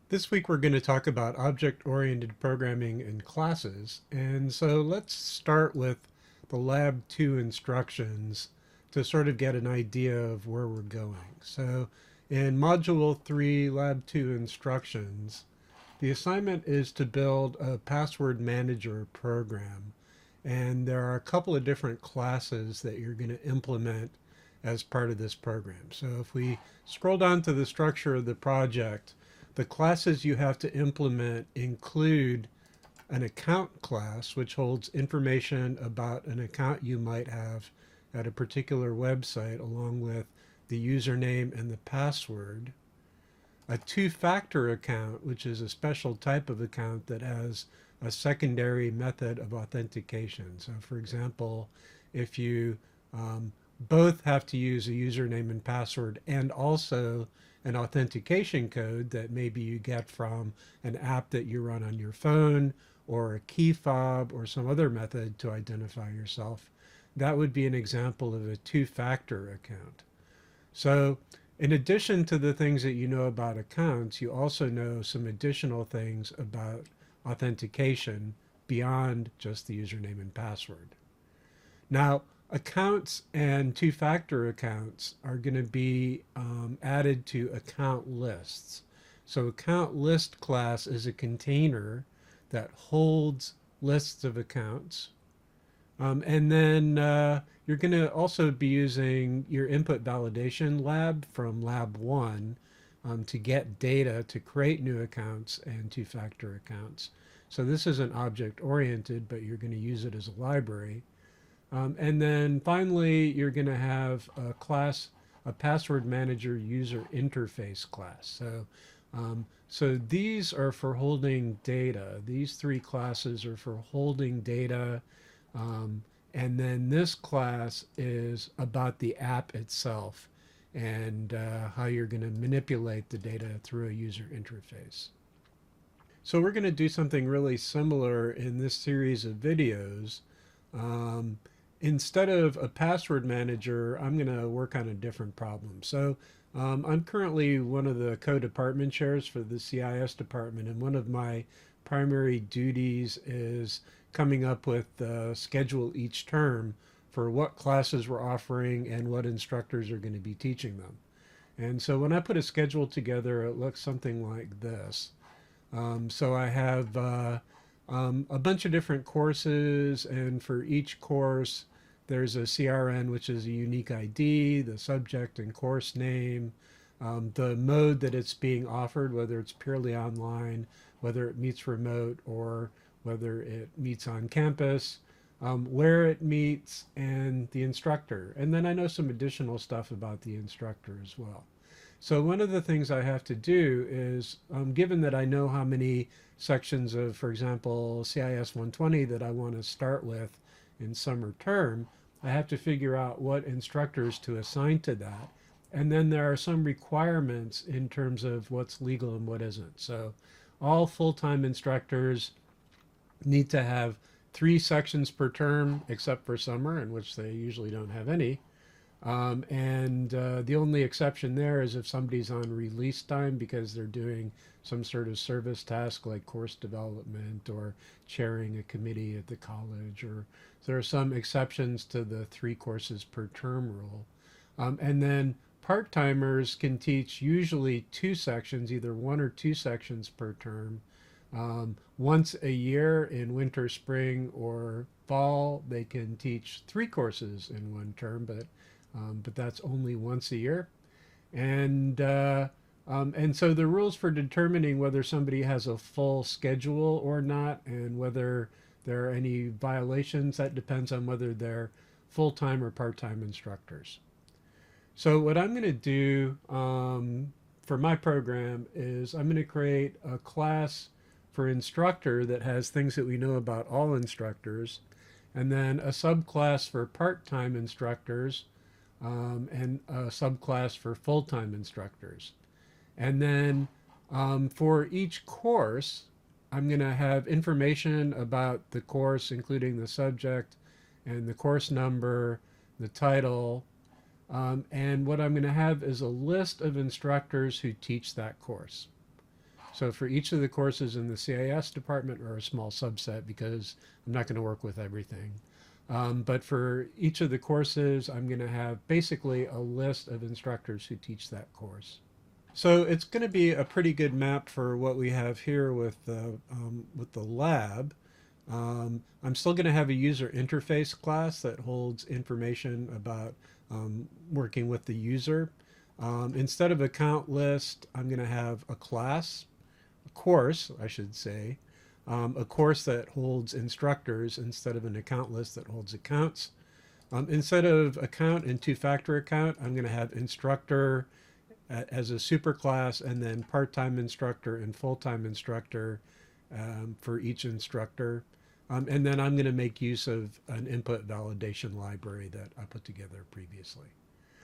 This week we're going to talk about object-oriented programming in classes. And so let's start with the Lab 2 instructions to sort of get an idea of where we're going. So in Module 3, Lab 2 instructions, the assignment is to build a password manager program. And there are a couple of different classes that you're going to implement as part of this program. So if we scroll down to the structure of the project, the classes you have to implement include an account class, which holds information about an account you might have at a particular website, along with the username and the password. A two-factor account, which is a special type of account that has a secondary method of authentication. So, for example, if you both have to use a username and password and also an authentication code that maybe you get from an app that you run on your phone or a key fob or some other method to identify yourself, that would be an example of a two-factor account. So in addition to the things that you know about accounts, you also know some additional things about authentication beyond just the username and password. Now, accounts and two-factor accounts are going to be added to account lists. So account list class is a container that holds lists of accounts. And then you're going to also be using your input validation lab from lab 1 to get data to create new accounts and two-factor accounts. So this isn't object oriented, but you're going to use it as a library. And then finally, you're going to have a class, a password manager user interface class. So these are for holding data. These three classes are for holding data. Um, and then this class is about the app itself and how you're going to manipulate the data through a user interface. So we're going to do something really similar in this series of videos. Um, Instead of a password manager, I'm going to work on a different problem. So I'm currently one of the co-department chairs for the CIS department, and one of my primary duties is coming up with a schedule each term for what classes we're offering and what instructors are going to be teaching them. And so when I put a schedule together, it looks something like this. So I have a bunch of different courses, and for each course, there's a CRN, which is a unique ID, the subject and course name, the mode that it's being offered, whether it's purely online, whether it meets remote, or whether it meets on campus, where it meets, and the instructor. And then I know some additional stuff about the instructor as well. So one of the things I have to do is, given that I know how many sections of, for example, CIS 120 that I want to start with in summer term, I have to figure out what instructors to assign to that. And then there are some requirements in terms of what's legal and what isn't. So all full-time instructors need to have 3 sections per term, except for summer, in which they usually don't have any. And the only exception there is if somebody's on release time because they're doing some sort of service task like course development or chairing a committee at the college, or there are some exceptions to the 3 courses per term rule. And then part-timers can teach usually 2 sections, either 1 or 2 sections per term. Once a year in winter, spring, or fall, they can teach 3 courses in one term, but that's only once a year. And so the rules for determining whether somebody has a full schedule or not, and whether there are any violations, that depends on whether they're full-time or part-time instructors. So what I'm going to do for my program is I'm going to create a class for instructor that has things that we know about all instructors, and then a subclass for part-time instructors, and a subclass for full-time instructors. And then for each course, I'm going to have information about the course, including the subject and the course number, the title, and what I'm going to have is a list of instructors who teach that course. So for each of the courses in the CIS department, or a small subset, because I'm not going to work with everything. But for each of the courses, I'm going to have basically a list of instructors who teach that course. So it's going to be a pretty good map for what we have here with the lab. I'm still going to have a user interface class that holds information about working with the user. Instead of account list, I'm going to have a class, a course, I should say, a course that holds instructors instead of an account list that holds accounts. Instead of account and two-factor account, I'm going to have instructor as a superclass, and then part-time instructor and full-time instructor for each instructor. And then I'm going to make use of an input validation library that I put together previously.